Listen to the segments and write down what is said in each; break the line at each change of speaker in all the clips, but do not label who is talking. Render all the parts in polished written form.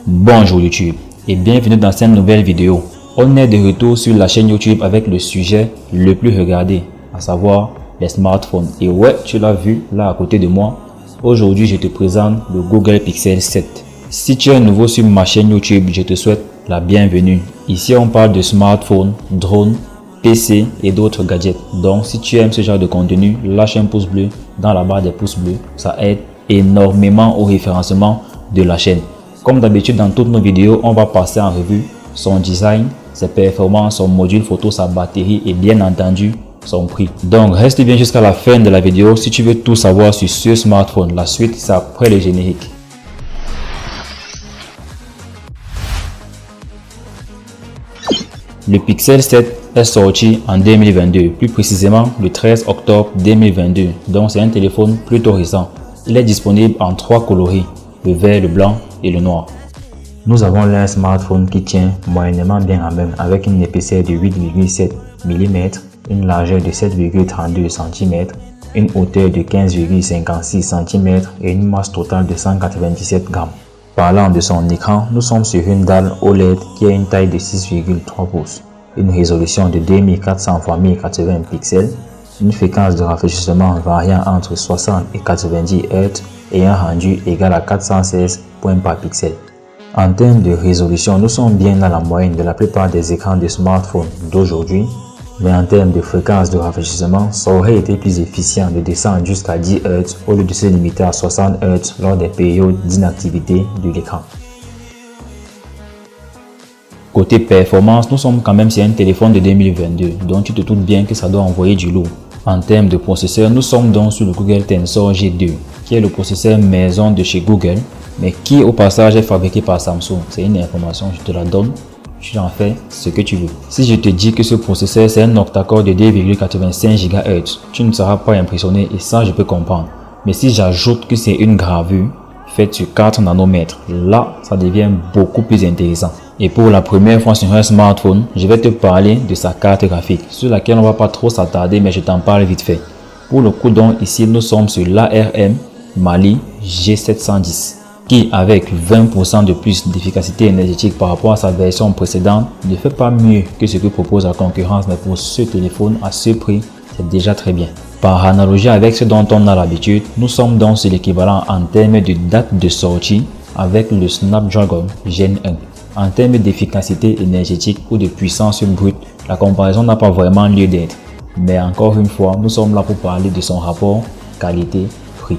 Bonjour YouTube et bienvenue dans cette nouvelle vidéo. On est de retour sur la chaîne YouTube avec le sujet le plus regardé, à savoir les smartphones. Et ouais, tu l'as vu là à côté de moi. Aujourd'hui, je te présente le Google Pixel 7. Si tu es nouveau sur ma chaîne YouTube, je te souhaite la bienvenue. Ici, on parle de smartphones, drones, PC et d'autres gadgets. Donc, si tu aimes ce genre de contenu, lâche un pouce bleu dans la barre des pouces bleus. Ça aide énormément au référencement de la chaîne. Comme d'habitude dans toutes nos vidéos, on va passer en revue son design, ses performances, son module photo, sa batterie et bien entendu son prix. Donc reste bien jusqu'à la fin de la vidéo si tu veux tout savoir sur ce smartphone. La suite c'est après le générique. Le Pixel 7 est sorti en 2022, plus précisément le 13 octobre 2022. Donc c'est un téléphone plutôt récent. Il est disponible en 3 coloris, le vert, le blanc et le noir. Nous avons là un smartphone qui tient moyennement bien en main avec une épaisseur de 8,7 mm, une largeur de 7,32 cm, une hauteur de 15,56 cm et une masse totale de 197 grammes. Parlant de son écran, nous sommes sur une dalle OLED qui a une taille de 6,3 pouces, une résolution de 2400 x 1080 pixels, une fréquence de rafraîchissement variant entre 60 et 90 Hz et un rendu égal à 416 points par pixel. En termes de résolution, nous sommes bien dans la moyenne de la plupart des écrans de smartphones d'aujourd'hui, mais en termes de fréquence de rafraîchissement, ça aurait été plus efficient de descendre jusqu'à 10 Hz au lieu de se limiter à 60 Hz lors des périodes d'inactivité de l'écran. Côté performance, nous sommes quand même sur un téléphone de 2022, donc tu te doutes bien que ça doit envoyer du lourd. En termes de processeur, nous sommes donc sur le Google Tensor G2, qui est le processeur maison de chez Google, mais qui au passage est fabriqué par Samsung. C'est une information, je te la donne, tu en fais ce que tu veux. Si je te dis que ce processeur c'est un octa-core de 2,85 GHz, tu ne seras pas impressionné et ça je peux comprendre. Mais si j'ajoute que c'est une gravure faite sur 4 nanomètres, là ça devient beaucoup plus intéressant. Et pour la première fois sur un smartphone, je vais te parler de sa carte graphique, sur laquelle on va pas trop s'attarder, mais je t'en parle vite fait. Pour le coup donc, ici nous sommes sur l'ARM Mali G710, qui avec 20% de plus d'efficacité énergétique par rapport à sa version précédente, ne fait pas mieux que ce que propose la concurrence, mais pour ce téléphone à ce prix, c'est déjà très bien. Par analogie avec ce dont on a l'habitude, nous sommes donc sur l'équivalent en termes de date de sortie avec le Snapdragon Gen 1. En termes d'efficacité énergétique ou de puissance brute, la comparaison n'a pas vraiment lieu d'être. Mais encore une fois, nous sommes là pour parler de son rapport qualité-prix.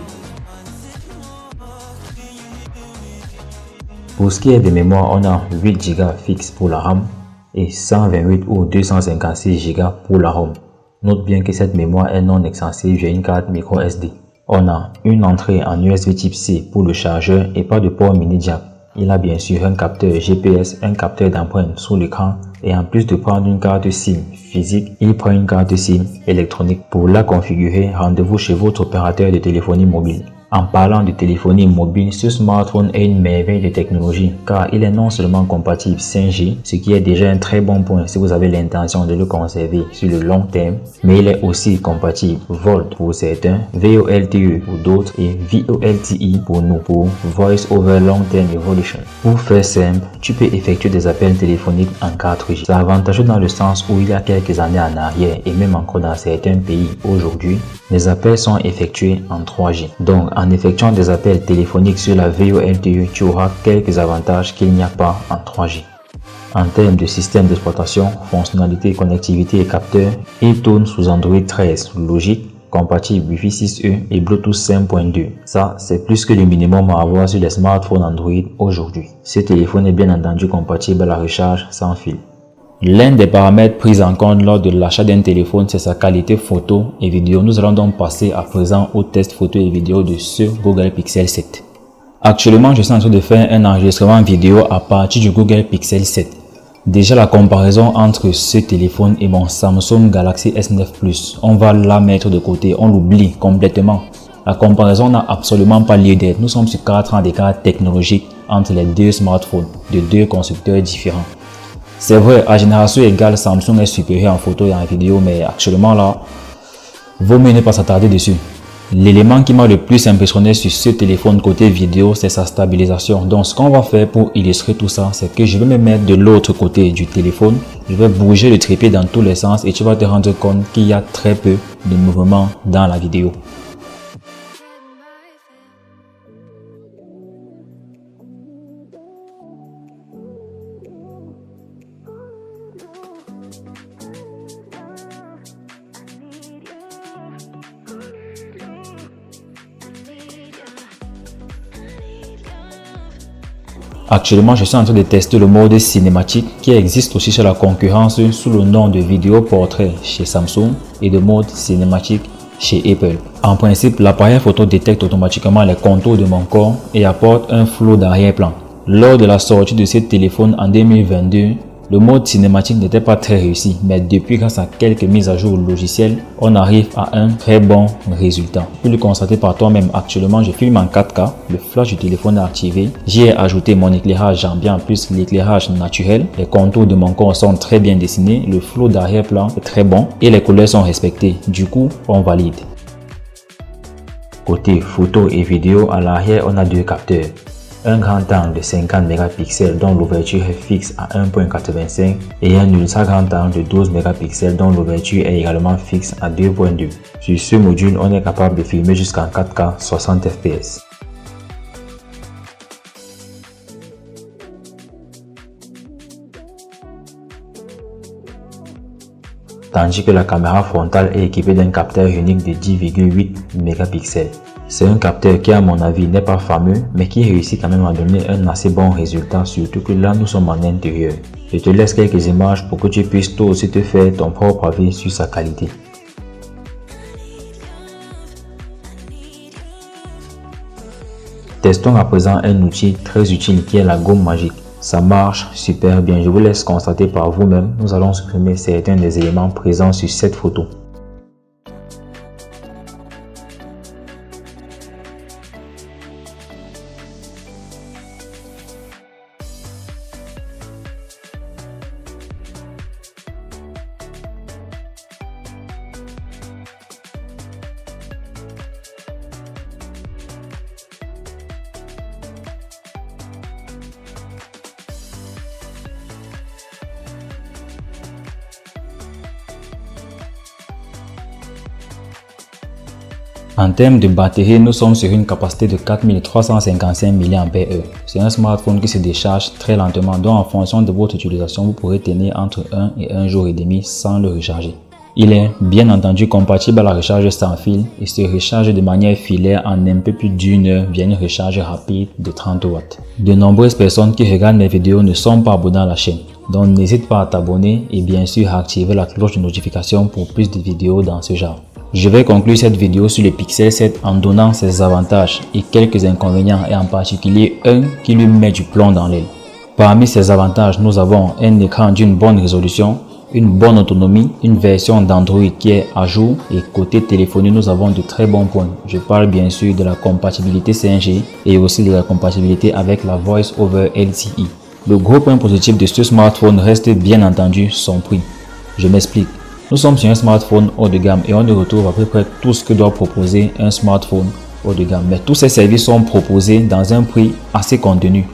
Pour ce qui est de mémoire, on a 8 Go fixe pour la RAM et 128 ou 256 Go pour la ROM. Note bien que cette mémoire est non extensible via une carte micro SD. On a une entrée en USB type C pour le chargeur et pas de port mini jack. Il a bien sûr un capteur GPS, un capteur d'empreinte sous l'écran et en plus de prendre une carte SIM physique, il prend une carte SIM électronique. Pour la configurer, rendez-vous chez votre opérateur de téléphonie mobile. En parlant de téléphonie mobile, ce smartphone est une merveille de technologie car il est non seulement compatible 5G, ce qui est déjà un très bon point si vous avez l'intention de le conserver sur le long terme, mais il est aussi compatible VoLTE pour certains, VoLTE pour d'autres et VoLTE pour nous, pour Voice over Long Term Evolution. Pour faire simple, tu peux effectuer des appels téléphoniques en 4G. C'est avantageux dans le sens où il y a quelques années en arrière et même encore dans certains pays aujourd'hui, les appels sont effectués en 3G. Donc en effectuant des appels téléphoniques sur la VoLTE, tu auras quelques avantages qu'il n'y a pas en 3G. En termes de système d'exploitation, fonctionnalité, connectivité et capteurs, il tourne sous Android 13 logique, compatible Wi-Fi 6E et Bluetooth 5.2. Ça, c'est plus que le minimum à avoir sur les smartphones Android aujourd'hui. Ce téléphone est bien entendu compatible à la recharge sans fil. L'un des paramètres pris en compte lors de l'achat d'un téléphone, c'est sa qualité photo et vidéo. Nous allons donc passer à présent au test photo et vidéo de ce Google Pixel 7. Actuellement, je suis en train de faire un enregistrement vidéo à partir du Google Pixel 7. Déjà, la comparaison entre ce téléphone et mon Samsung Galaxy S9 Plus, on va la mettre de côté, on l'oublie complètement. La comparaison n'a absolument pas lieu d'être. Nous sommes sur 4 ans d'écart technologique entre les deux smartphones de deux constructeurs différents. C'est vrai, à génération égale, Samsung est supérieur en photo et en vidéo, mais actuellement là, vaut mieux ne pas s'attarder dessus. L'élément qui m'a le plus impressionné sur ce téléphone côté vidéo, c'est sa stabilisation. Donc ce qu'on va faire pour illustrer tout ça, c'est que je vais me mettre de l'autre côté du téléphone. Je vais bouger le trépied dans tous les sens et tu vas te rendre compte qu'il y a très peu de mouvement dans la vidéo. Actuellement, je suis en train de tester le mode cinématique qui existe aussi chez la concurrence sous le nom de vidéo portrait chez Samsung et de mode cinématique chez Apple. En principe, l'appareil photo détecte automatiquement les contours de mon corps et apporte un flou d'arrière-plan. Lors de la sortie de ce téléphone en 2022, le mode cinématique n'était pas très réussi, mais depuis, grâce à quelques mises à jour logicielles, on arrive à un très bon résultat. Tu peux le constater par toi-même. Actuellement, je filme en 4K, le flash du téléphone est activé. J'y ai ajouté mon éclairage ambiant plus l'éclairage naturel. Les contours de mon corps sont très bien dessinés, le flou d'arrière-plan est très bon et les couleurs sont respectées. Du coup, on valide. Côté photo et vidéo, à l'arrière, on a deux capteurs. Un grand angle de 50 mégapixels dont l'ouverture est fixe à 1.85 et un ultra grand angle de 12 mégapixels dont l'ouverture est également fixe à 2.2. Sur ce module, on est capable de filmer jusqu'en 4K 60 fps. Tandis que la caméra frontale est équipée d'un capteur unique de 10,8 mégapixels. C'est un capteur qui à mon avis n'est pas fameux mais qui réussit quand même à donner un assez bon résultat, surtout que là nous sommes en intérieur. Je te laisse quelques images pour que tu puisses toi aussi te faire ton propre avis sur sa qualité. Testons à présent un outil très utile qui est la gomme magique. Ça marche super bien, je vous laisse constater par vous-même. Nous allons supprimer certains des éléments présents sur cette photo. En termes de batterie, nous sommes sur une capacité de 4355 mAh. C'est un smartphone qui se décharge très lentement, donc en fonction de votre utilisation, vous pourrez tenir entre 1 et 1 jour et demi sans le recharger. Il est bien entendu compatible à la recharge sans fil et se recharge de manière filaire en un peu plus d'une heure via une recharge rapide de 30 watts. De nombreuses personnes qui regardent mes vidéos ne sont pas abonnées à la chaîne, donc n'hésite pas à t'abonner et bien sûr à activer la cloche de notification pour plus de vidéos dans ce genre. Je vais conclure cette vidéo sur le Pixel 7 en donnant ses avantages et quelques inconvénients et en particulier un qui lui met du plomb dans l'aile. Parmi ces avantages, nous avons un écran d'une bonne résolution, une bonne autonomie, une version d'Android qui est à jour et côté téléphonie, nous avons de très bons points. Je parle bien sûr de la compatibilité 5G et aussi de la compatibilité avec la Voice over LTE. Le gros point positif de ce smartphone reste bien entendu son prix. Je m'explique. Nous sommes sur un smartphone haut de gamme et on y retrouve à peu près tout ce que doit proposer un smartphone haut de gamme. Mais tous ces services sont proposés dans un prix assez contenu.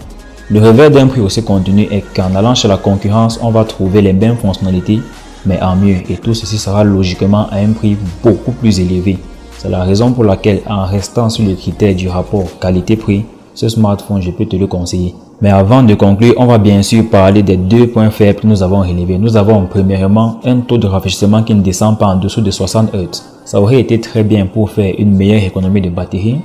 Le revers d'un prix aussi contenu est qu'en allant chez la concurrence, on va trouver les mêmes fonctionnalités, mais en mieux. Et tout ceci sera logiquement à un prix beaucoup plus élevé. C'est la raison pour laquelle, en restant sur le critère du rapport qualité-prix, ce smartphone, je peux te le conseiller. Mais avant de conclure, on va bien sûr parler des deux points faibles que nous avons relevés. Nous avons premièrement un taux de rafraîchissement qui ne descend pas en dessous de 60 Hz. Ça aurait été très bien pour faire une meilleure économie de batterie.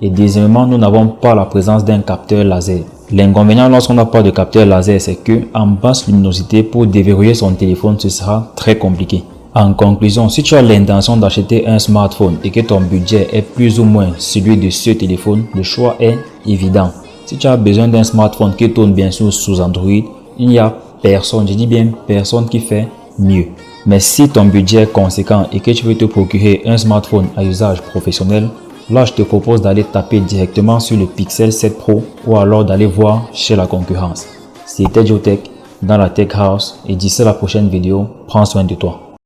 Et deuxièmement, nous n'avons pas la présence d'un capteur laser. L'inconvénient lorsqu'on n'a pas de capteur laser, c'est que en basse luminosité, pour déverrouiller son téléphone, ce sera très compliqué. En conclusion, si tu as l'intention d'acheter un smartphone et que ton budget est plus ou moins celui de ce téléphone, le choix est évident. Si tu as besoin d'un smartphone qui tourne bien sûr sous Android, il n'y a personne, je dis bien personne qui fait mieux. Mais si ton budget est conséquent et que tu veux te procurer un smartphone à usage professionnel, là je te propose d'aller taper directement sur le Pixel 7 Pro ou alors d'aller voir chez la concurrence. C'était Joe Tech dans la Tech House et d'ici la prochaine vidéo, prends soin de toi.